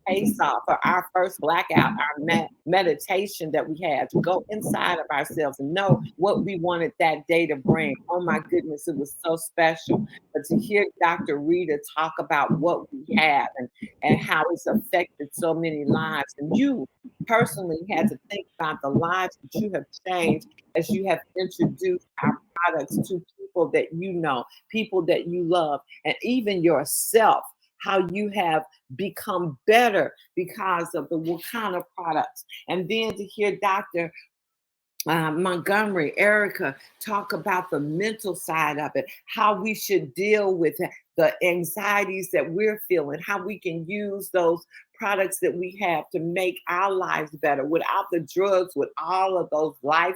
face off, or our first blackout, our meditation that we had to go inside of ourselves and know what we wanted that day to bring. Oh my goodness, it was so special. But to hear Dr. Rita talk about what we have and how it's affected so many lives, and you personally had to think about the lives that you have changed as you have introduced our products to people that you know, people that you love, and even yourself, how you have become better because of the Wakanda products. And then to hear Dr. Montgomery, Erica talk about the mental side of it, how we should deal with the anxieties that we're feeling, how we can use those products that we have to make our lives better without the drugs, with all of those life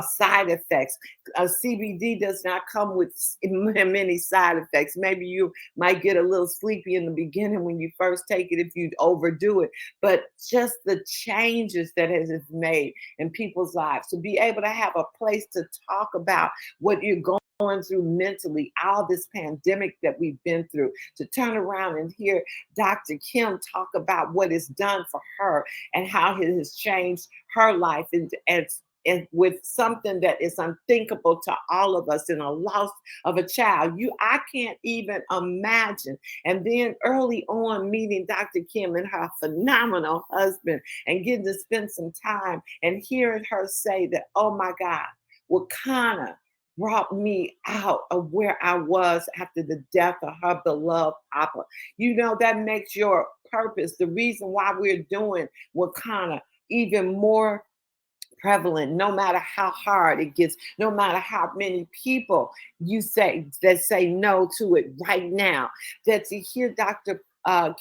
side effects. CBD does not come with many side effects. Maybe you might get a little sleepy in the beginning when you first take it if you overdo it, but just the changes that it has made in people's lives, to be able to have a place to talk about what you're going through mentally, all this pandemic that we've been through, to turn around and hear Dr. Kim talk about what it's done for her and how it has changed her life, and with something that is unthinkable to all of us in a loss of a child. I can't even imagine. And then early on meeting Dr. Kim and her phenomenal husband and getting to spend some time and hearing her say that, oh my God, Wakanda brought me out of where I was after the death of her beloved papa. That makes your purpose, the reason why we're doing Wakanda, even more prevalent, no matter how hard it gets, no matter how many people you say that say no to it right now. That to hear Dr.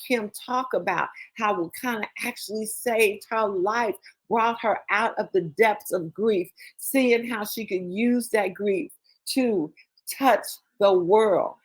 Kim talk about how Wakanda actually saved her life, brought her out of the depths of grief, seeing how she could use that grief to touch the world.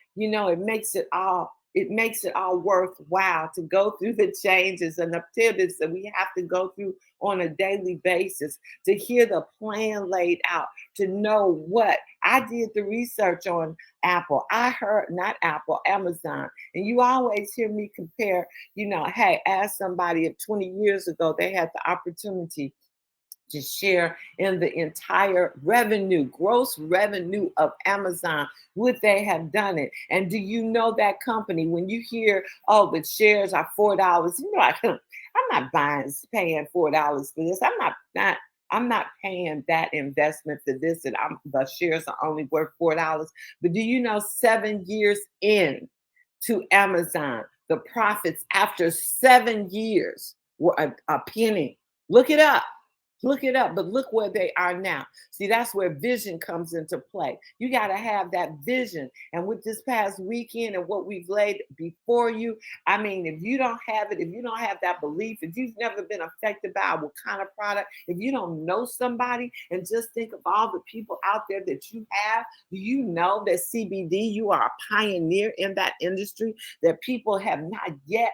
It makes it all worthwhile to go through the changes and the pivots that we have to go through on a daily basis, to hear the plan laid out, to know what. I did the research on Apple. I heard, not Apple, Amazon. And you always hear me compare, hey, ask somebody if 20 years ago they had the opportunity to share in the entire gross revenue of Amazon, would they have done it? And do you know that company, when you hear, oh, the shares are $4, I'm not paying $4 for this. I'm not paying that investment for this, and the shares are only worth $4. But do you know 7 years in to Amazon, the profits after 7 years were a penny? Look it up. But look where they are now. See, that's where vision comes into play. You got to have that vision. And with this past weekend and what we've laid before you, if you don't have it, if you don't have that belief, if you've never been affected by what kind of product, if you don't know somebody, and just think of all the people out there that you have, do you know that CBD, you are a pioneer in that industry, that people have not yet,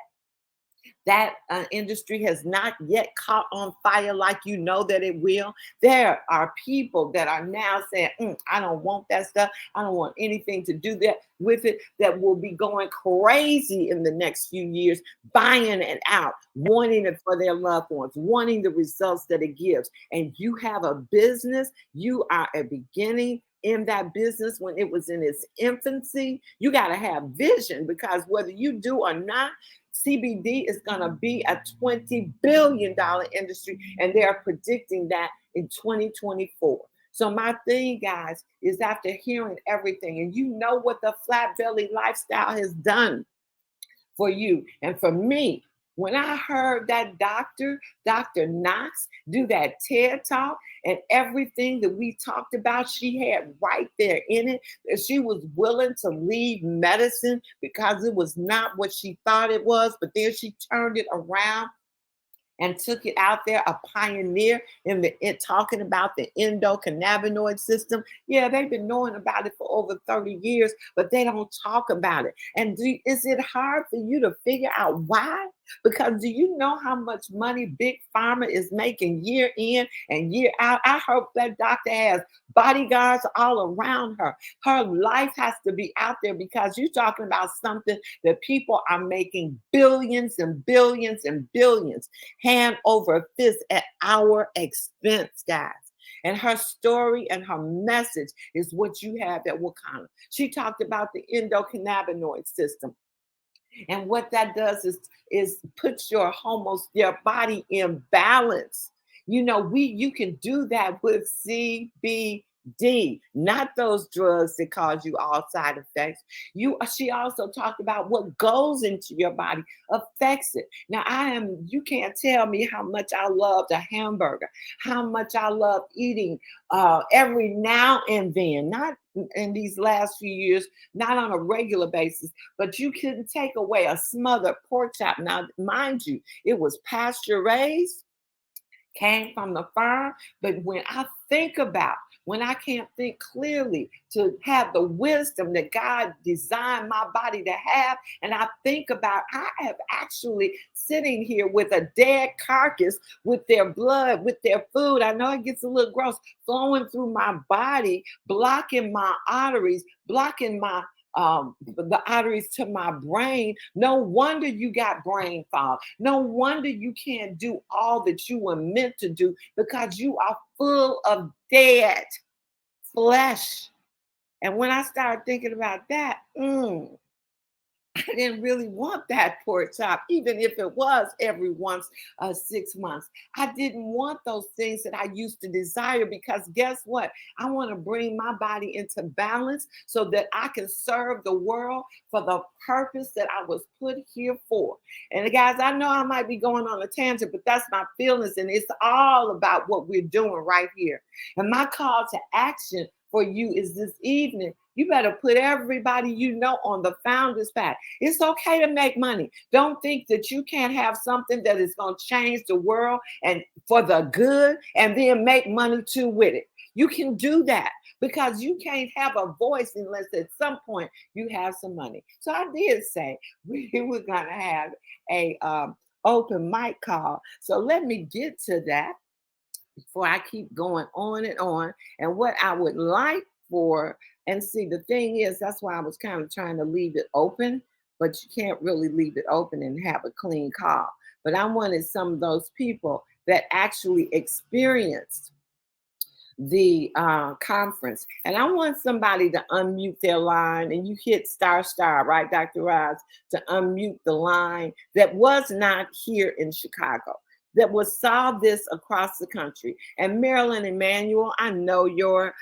that industry has not yet caught on fire like that it will. There are people that are now saying, I don't want that stuff. I don't want anything to do that with it, that will be going crazy in the next few years, buying it out, wanting it for their loved ones, wanting the results that it gives. And you have a business, you are a beginning in that business when it was in its infancy. You got to have vision, because whether you do or not, CBD is going to be a $20 billion industry, and they are predicting that in 2024. So my thing, guys, is after hearing everything, and you know what the flat belly lifestyle has done for you and for me. When I heard that Dr. Knox, do that TED Talk, and everything that we talked about, she had right there in it, that she was willing to leave medicine because it was not what she thought it was, but then she turned it around and took it out there, a pioneer in talking about the endocannabinoid system. Yeah, they've been knowing about it for over 30 years, but they don't talk about it. And is it hard for you to figure out why? Because do you know how much money Big Pharma is making year in and year out? I hope that doctor has bodyguards all around her. Her life has to be out there because you're talking about something that people are making billions and billions and billions hand over fist at our expense, guys. And her story and her message is what you have at Wakanda. She talked about the endocannabinoid system. And what that does is puts your body in balance. You know, you can do that with CBD, not those drugs that cause you all side effects. She also talked about what goes into your body affects it. Now you can't tell me how much I love a hamburger, how much I love eating every now and then, not in these last few years, not on a regular basis, but you couldn't take away a smothered pork chop. Now, mind you, it was pasture raised, came from the farm. But when I can't think clearly to have the wisdom that God designed my body to have, and I think about, I have actually sitting here with a dead carcass with their blood, with their food. I know it gets a little gross, flowing through my body, blocking my arteries, blocking the arteries to my brain. No wonder you got brain fog. No wonder you can't do all that you were meant to do because you are full of dead flesh. And when I started thinking about that, I didn't really want that pork chop, even if it was every once 6 months. I didn't want those things that I used to desire because guess what? I want to bring my body into balance so that I can serve the world for the purpose that I was put here for. And guys, I know I might be going on a tangent, but that's my feelings. And it's all about what we're doing right here. And my call to action for you is this evening. You better put everybody you know on the founder's path. It's okay to make money. Don't think that you can't have something that is going to change the world and for the good and then make money too with it. You can do that because you can't have a voice unless at some point you have some money. So I did say we were going to have a open mic call. So let me get to that before I keep going on and on. And what I would like for, and see, the thing is, that's why I was kind of trying to leave it open, but you can't really leave it open and have a clean call. But I wanted some of those people that actually experienced the conference. And I want somebody to unmute their line, and you hit star, right, Dr. Roz, to unmute the line that was not here in Chicago, that saw this across the country. And Marilyn Emanuel, I know your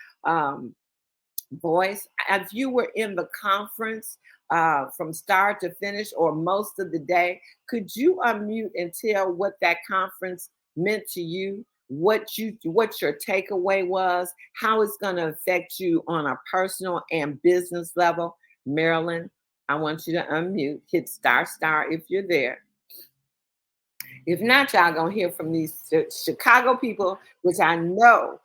voice. If you were in the conference from start to finish or most of the day, could you unmute and tell what that conference meant to you? What your takeaway was, how it's going to affect you on a personal and business level? Marilyn, I want you to unmute, hit star if you're there. If not, y'all gonna hear from these Chicago people, which I know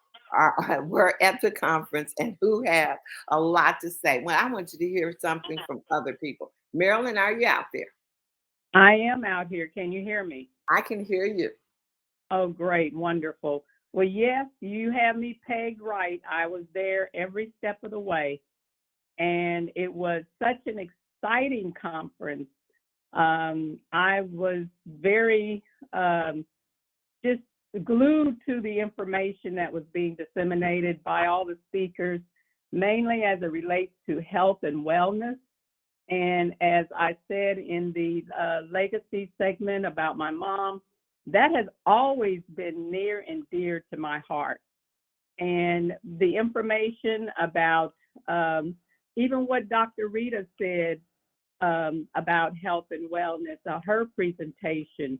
were at the conference and who have a lot to say. Well, I want you to hear something from other people. Marilyn, are you out there? I am out here. Can you hear me? I can hear you. Oh, great. Wonderful. Well, yes, you have me pegged right. I was there every step of the way. And it was such an exciting conference. I was very just glued to the information that was being disseminated by all the speakers, mainly as it relates to health and wellness. And as I said in the legacy segment about my mom, that has always been near and dear to my heart. And the information about even what Dr. Rita said about health and wellness, her presentation,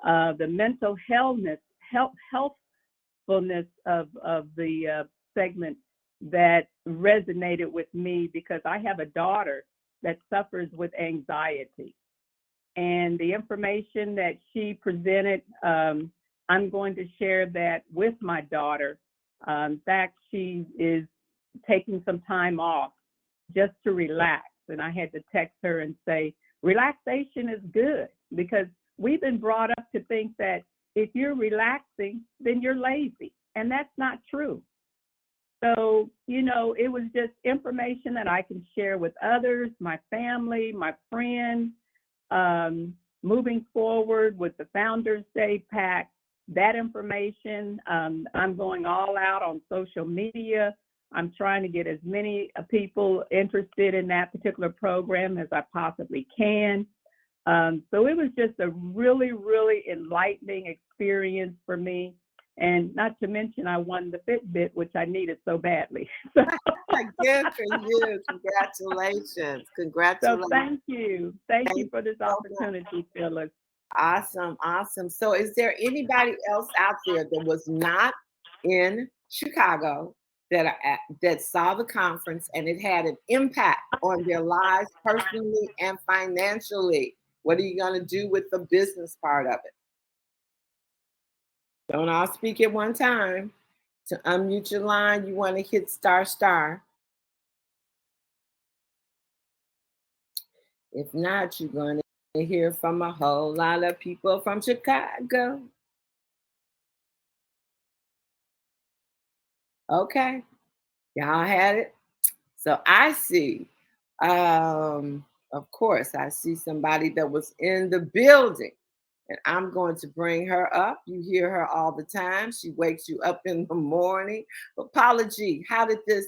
the mental healthfulness of the segment that resonated with me because I have a daughter that suffers with anxiety. And the information that she presented, I'm going to share that with my daughter. In fact, she is taking some time off just to relax. And I had to text her and say, relaxation is good because we've been brought up to think that if you're relaxing, then you're lazy. And that's not true. So, it was just information that I can share with others, my family, my friends, moving forward with the Founders Day Pack. That information, I'm going all out on social media. I'm trying to get as many people interested in that particular program as I possibly can. So it was just a really, really enlightening experience for me. And not to mention, I won the Fitbit, which I needed so badly. Good for you. Congratulations. So thank you. Thank you for this opportunity, Phyllis. Awesome. Awesome. So is there anybody else out there that was not in Chicago that saw the conference and it had an impact on their lives personally and financially? What are you going to do with the business part of it? Don't all speak at one time. To unmute your line, you want to hit ***. If not, you're going to hear from a whole lot of people from Chicago. Okay, y'all had it. So I see, of course, I see somebody that was in the building. And I'm going to bring her up. You hear her all the time. She wakes you up in the morning. But Paula G, how did this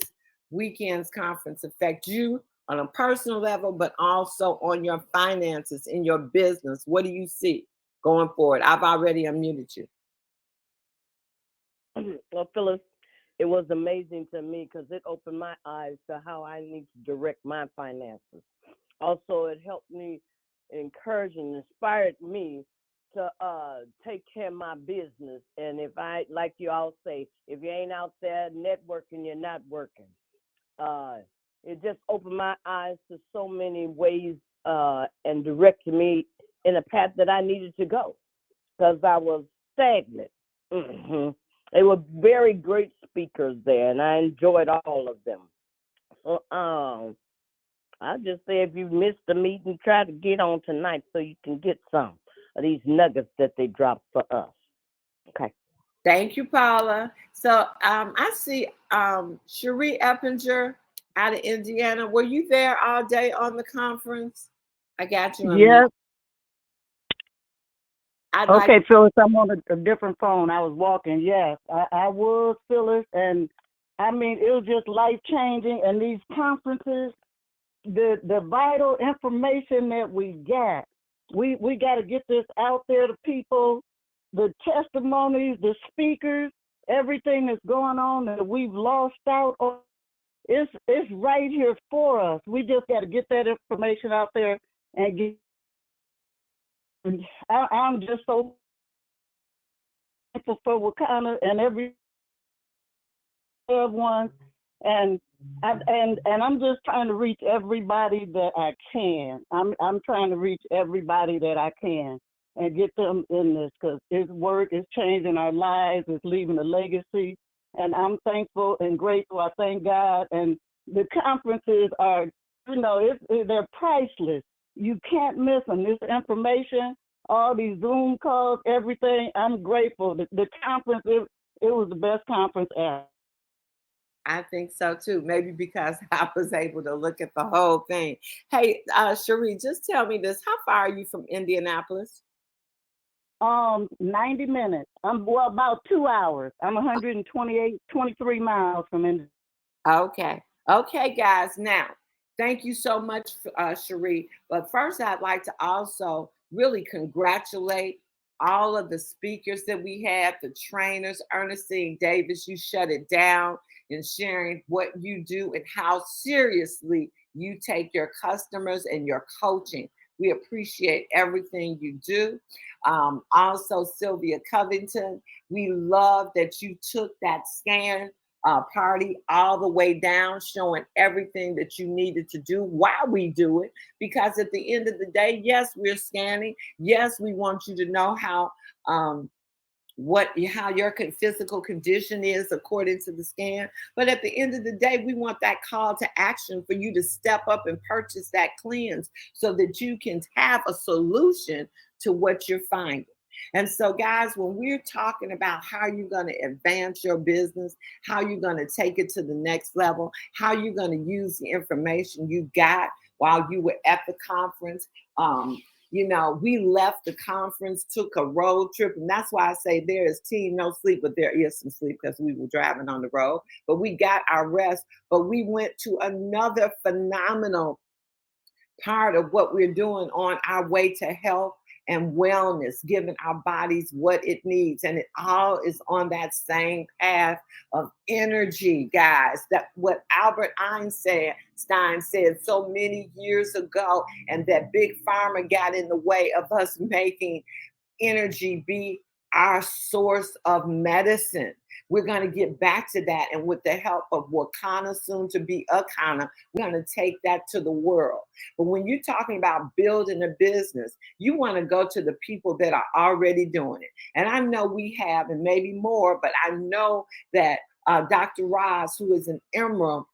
weekend's conference affect you on a personal level, but also on your finances in your business? What do you see going forward? I've already unmuted you. Well, Phyllis, it was amazing to me because it opened my eyes to how I need to direct my finances. Also, it helped me, encourage and inspired me to take care of my business. And if I, like you all say, if you ain't out there networking, you're not working. It just opened my eyes to so many ways and directed me in a path that I needed to go because I was stagnant. They were very great speakers there, and I enjoyed all of them. So I just say if you missed the meeting, try to get on tonight so you can get some of these nuggets that they dropped for us. Okay. Thank you, Paula. So I see Cherie Eppinger out of Indiana. Were you there all day on the conference? I got you. Yes. Okay, Phyllis, I'm on a different phone. I was walking. Yes, I was, Phyllis. And I mean, it was just life-changing. And these conferences, the vital information that we got, we got to get this out there to people, the testimonies, the speakers, everything that's going on that we've lost out on. It's right here for us. We just got to get that information out there and get. I'm just so thankful for Wakanda and every one, and I'm just trying to reach everybody that I can. I'm trying to reach everybody that I can and get them in this because His work is changing our lives. It's leaving a legacy, and I'm thankful and grateful. I thank God, and the conferences are, they're priceless. You can't miss them. This information, all these Zoom calls, everything, I'm grateful. The conference, it was the best conference ever. I think so too. Maybe because I was able to look at the whole thing. Hey, Cherie, just tell me this. How far are you from Indianapolis? 90 minutes. About 2 hours. I'm 23 miles from Indianapolis. Okay, guys. Now, thank you so much, Cherie. But first, I'd like to also really congratulate all of the speakers that we had, the trainers. Ernestine Davis, you shut it down in sharing what you do and how seriously you take your customers and your coaching. We appreciate everything you do. Also, Sylvia Covington, we love that you took that scan party all the way down, showing everything that you needed to do while we do it. Because at the end of the day, yes, we're scanning. Yes, we want you to know how how your physical condition is according to the scan. But at the end of the day, we want that call to action for you to step up and purchase that cleanse so that you can have a solution to what you're finding. And so, guys, when we're talking about how you're going to advance your business, how you're going to take it to the next level, how you're going to use the information you got while you were at the conference, we left the conference, took a road trip, and that's why I say there is team no sleep, but there is some sleep because we were driving on the road. But we got our rest, but we went to another phenomenal part of what we're doing on our way to health and wellness, giving our bodies what it needs. And it all is on that same path of energy, guys. That what Albert Einstein said so many years ago, and that big pharma got in the way of us making energy be our source of medicine. We're going to get back to that. And with the help of Wakana, soon to be Akana, we're going to take that to the world. But when you're talking about building a business, you want to go to the people that are already doing it. And I know we have, and maybe more, but I know that Dr. Roz, who is an emerald,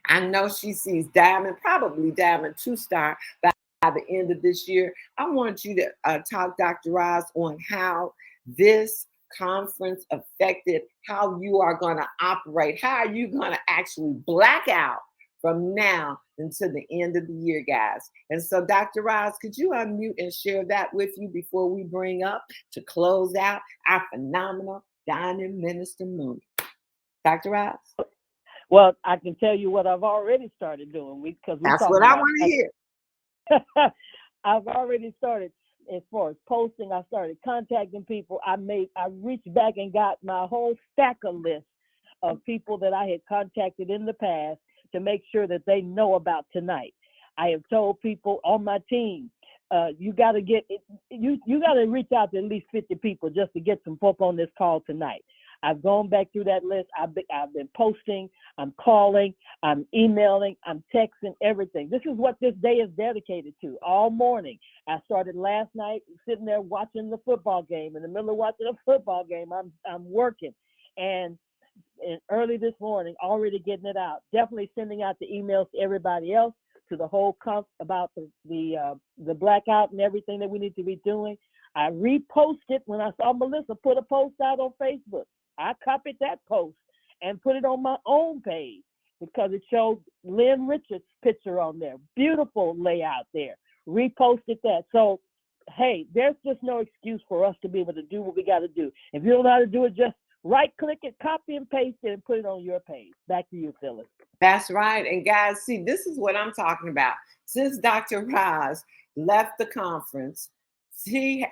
I know she sees diamond, probably diamond 2-star by the end of this year. I want you to talk, Dr. Roz, on how this conference affected how you are going to operate. How are you going to actually black out from now until the end of the year, guys? And so, Dr. Roz, could you unmute and share that with you before we bring up to close out our phenomenal Dining Minister Moon? Dr. Roz? Well, I can tell you what I've already started doing. That's what I want to hear. I've already started. As far as posting, I started contacting people. I reached back and got my whole stack of list of people that I had contacted in the past to make sure that they know about tonight. I have told people on my team, you got to reach out to at least 50 people just to get some folk on this call tonight. I've gone back through that list. I've been posting, I'm calling, I'm emailing, I'm texting, everything. This is what this day is dedicated to all morning. I started last night sitting there watching the football game. In the middle of watching a football game, I'm working. And early this morning, already getting it out. Definitely sending out the emails to everybody else, to the whole about the blackout and everything that we need to be doing. I reposted when I saw Melissa put a post out on Facebook. I copied that post and put it on my own page because it showed Lynn Richards' picture on there. Beautiful layout there. Reposted that. So, hey, there's just no excuse for us to be able to do what we got to do. If you don't know how to do it, just right-click it, copy and paste it, and put it on your page. Back to you, Phyllis. That's right. And guys, see, this is what I'm talking about. Since Dr. Roz left the conference,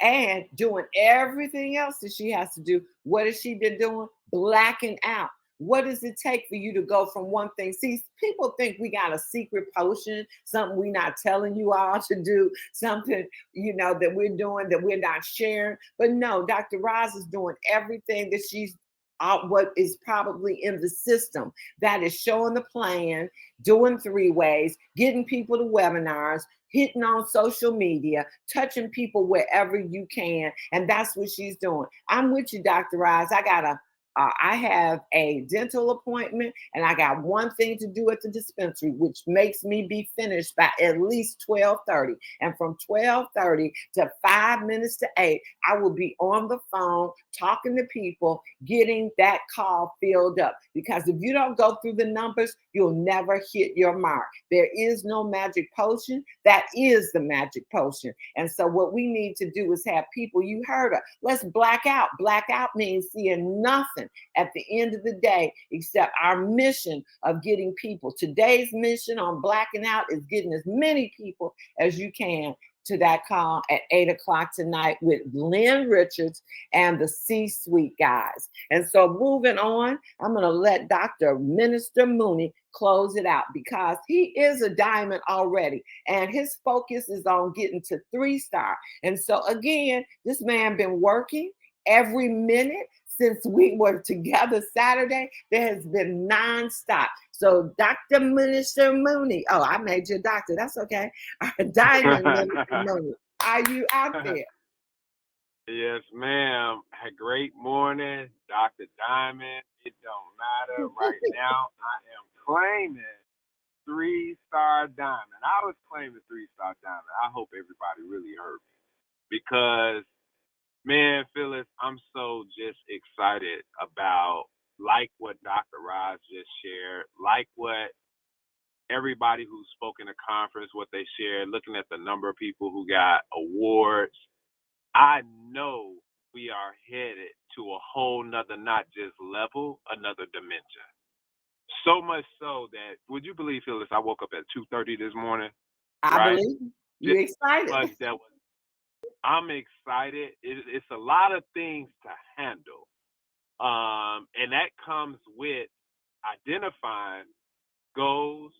and doing everything else that she has to do. What has she been doing? Blacking out. What does it take for you to go from one thing? See, people think we got a secret potion, something we're not telling you all to do, something, that we're doing that we're not sharing. But no, Dr. Roz is doing everything that she's what is probably in the system. That is showing the plan, doing 3-ways, getting people to webinars, hitting on social media, touching people wherever you can. And that's what she's doing. I'm with you, Dr. Roz. I have a dental appointment and I got one thing to do at the dispensary, which makes me be finished by at least 12:30. And from 12:30 to 5 minutes to 8, I will be on the phone talking to people, getting that call filled up. Because if you don't go through the numbers, you'll never hit your mark. There is no magic potion. That is the magic potion. And so what we need to do is have people, you heard her, let's black out. Black out means seeing nothing at the end of the day except our mission of getting people. Today's mission on blacking out is getting as many people as you can to that call at 8:00 tonight with Lynn Richards and the C-suite guys. And so moving on, I'm going to let Dr. Minister Mooney close it out because he is a diamond already and his focus is on getting to 3-star. And so again, this man been working every minute since we were together Saturday. There has been nonstop. So Dr. Minister Mooney, oh, I made you a doctor. That's okay. Diamond Minister Mooney, are you out there? Yes, ma'am. Great morning, Dr. Diamond. It don't matter. Right now, I am claiming 3-star diamond. I was claiming 3-star diamond. I hope everybody really heard me because, man, Phyllis, I'm so just excited about like what Dr. Roz just shared, like what everybody who spoke in the conference, what they shared, looking at the number of people who got awards. I know we are headed to a whole nother, not just level, another dimension. So much so that, would you believe, Phyllis, I woke up at 2:30 this morning, I right? believe you Just excited. much that was, I'm excited. It's a lot of things to handle. And that comes with identifying goals,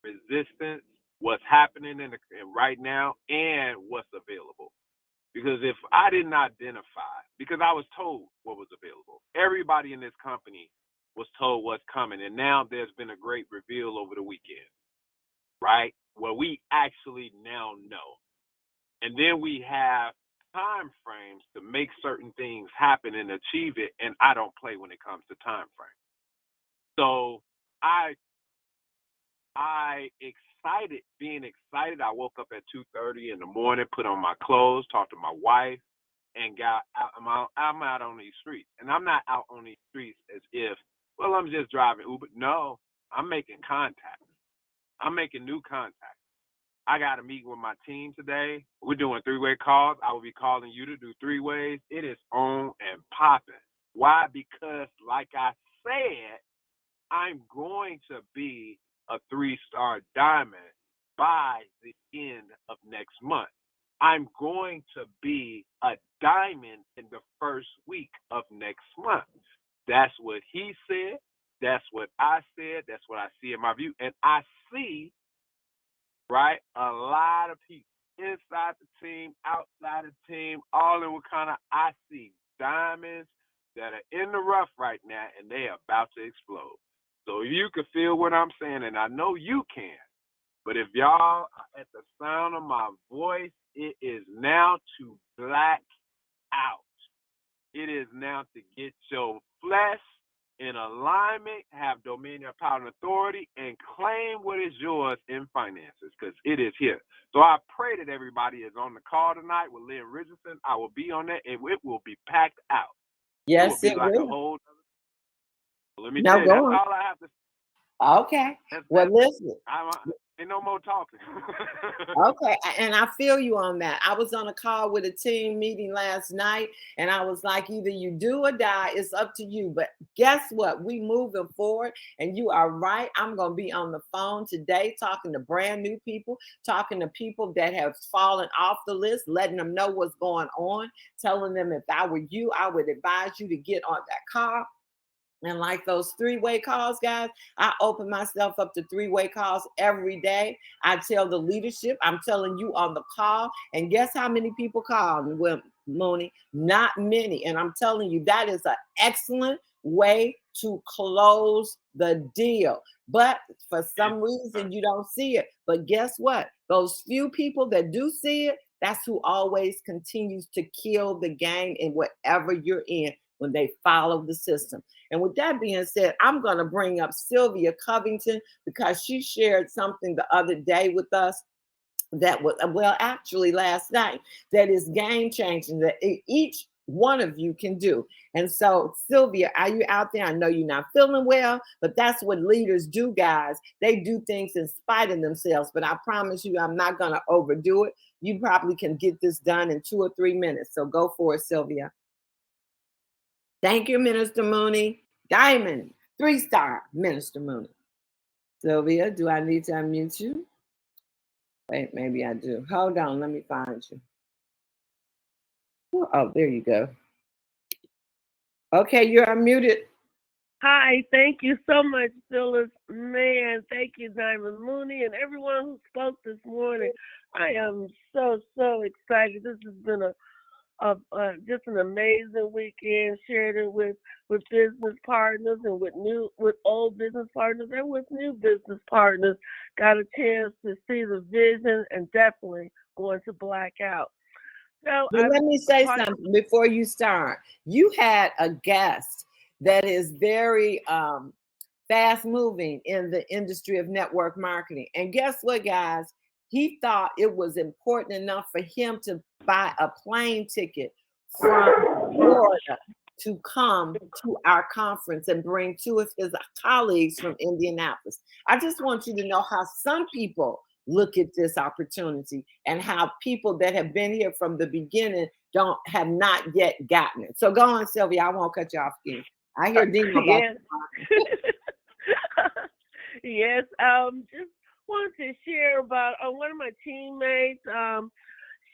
resistance, what's happening in right now, and what's available. Because if I didn't identify, because I was told what was available, everybody in this company was told what's coming, and now there's been a great reveal over the weekend, right? Where we actually now know. And then we have time frames to make certain things happen and achieve it, and I don't play when it comes to time frames. So I being excited. I woke up at 2:30 in the morning, put on my clothes, talked to my wife, and got out. I'm out on these streets, and I'm not out on these streets as if, well, I'm just driving Uber. No, I'm making contacts. I'm making new contacts. I got a meeting with my team today. We're doing 3-way calls. I will be calling you to do 3-ways. It is on and popping. Why? Because, like I said, I'm going to be a 3-star diamond by the end of next month. I'm going to be a diamond in the first week of next month. That's what he said. That's what I said. That's what I see in my view. And I see, right, a lot of people inside the team, outside the team, all in Wakanda. I see diamonds that are in the rough right now, and they are about to explode. So you can feel what I'm saying, and I know you can. But if y'all are at the sound of my voice, it is now to black out. It is now to get your flesh in alignment, have dominion, power, and authority, and claim what is yours in finances, because it is here. So I pray that everybody is on the call tonight with Lynn Richardson. I will be on that, and it will be packed out. Yes, it will be like a will. whole. Let me Now tell you, go that's on. all I have to say. Okay. Well, listen. Ain't no more talking. Okay, and I feel you on that. I was on a call with a team meeting last night, and I was like, either you do or die. It's up to you. But guess what? We moving forward, and you are right. I'm going to be on the phone today talking to brand new people, talking to people that have fallen off the list, letting them know what's going on, telling them if I were you, I would advise you to get on that call. And like those 3-way calls, guys, I open myself up to 3-way calls every day. I tell the leadership, I'm telling you on the call. And guess how many people called? Well, Mooney, not many. And I'm telling you, that is an excellent way to close the deal. But for some reason, you don't see it. But guess what? Those few people that do see it, that's who always continues to kill the game in whatever you're in when they follow the system. And with that being said, I'm going to bring up Sylvia Covington because she shared something the other day with us that was, well, actually last night, that is game changing, that each one of you can do. And so, Sylvia, are you out there? I know you're not feeling well, but that's what leaders do, guys. They do things in spite of themselves. But I promise you, I'm not going to overdo it. You probably can get this done in 2 or 3 minutes. So go for it, Sylvia. Thank you, Minister Mooney. Diamond, 3-star, Minister Mooney. Sylvia, do I need to unmute you? Wait, maybe I do. Hold on, let me find you. Oh, there you go. Okay, you're unmuted. Hi, thank you so much, Phyllis. Man, thank you, Diamond Mooney, and everyone who spoke this morning. I am so excited. This has been just an amazing weekend. Shared it with business partners and with old business partners and with new business partners. Got a chance to see the vision and definitely going to black out. So But let me say something before you start. You had a guest that is very fast moving in the industry of network marketing. And guess what, guys? He thought it was important enough for him to buy a plane ticket from Florida to come to our conference and bring two of his colleagues from Indianapolis. I just want you to know how some people look at this opportunity and how people that have been here from the beginning have not yet gotten it. So go on, Sylvia. I won't cut you off again. I hear Dino. Yes. Yes. Just wanted to share about one of my teammates.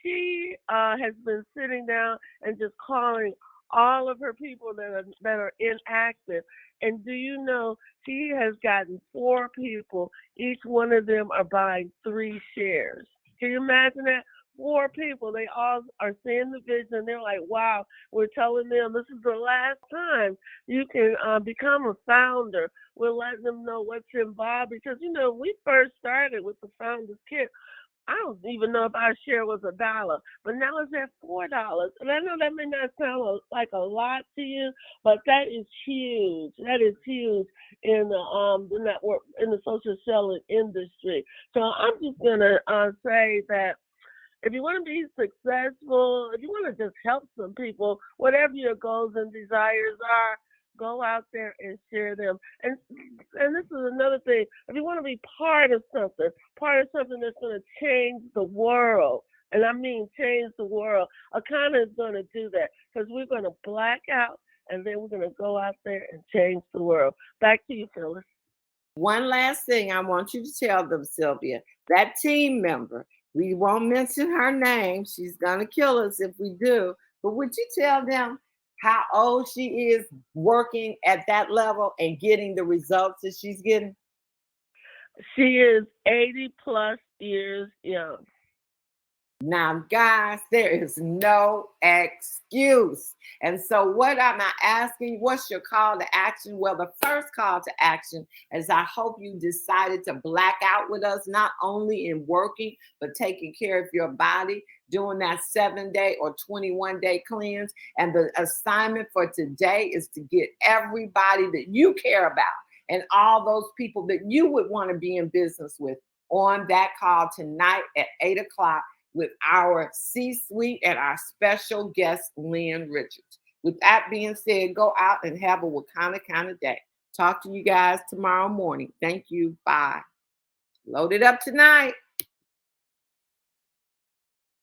She has been sitting down and just calling all of her people that are inactive. And do you know, she has gotten 4 people. Each one of them are buying 3 shares. Can you imagine that? 4 people. They all are seeing the vision. They're like, wow, we're telling them this is the last time you can become a founder. We're letting them know what's involved because, you know, we first started with the Founders Kit. I don't even know if our share was $1, but now it's at $4. And I know that may not sound like a lot to you, but that is huge. That is huge in the network, in the social selling industry. So I'm just gonna say that if you want to be successful, if you want to just help some people, whatever your goals and desires are, go out there and share them. And this is another thing. If you want to be part of something that's going to change the world, and I mean change the world, Akana is going to do that because we're going to black out and then we're going to go out there and change the world. Back to you, Phyllis. One last thing I want you to tell them, Sylvia, that team member, we won't mention her name. She's going to kill us if we do. But would you tell them how old she is working at that level and getting the results that she's getting? She is 80 plus years young. Now, guys, there is no excuse. And so what am I asking? What's your call to action? Well, the first call to action is I hope you decided to black out with us, not only in working, but taking care of your body, doing that 7-day or 21-day cleanse. And the assignment for today is to get everybody that you care about and all those people that you would want to be in business with on that call tonight at 8 o'clock with our C-suite and our special guest, Lynn Richards. With that being said, go out and have a Wakanda kind of day. Talk to you guys tomorrow morning. Thank you. Bye. Load it up tonight.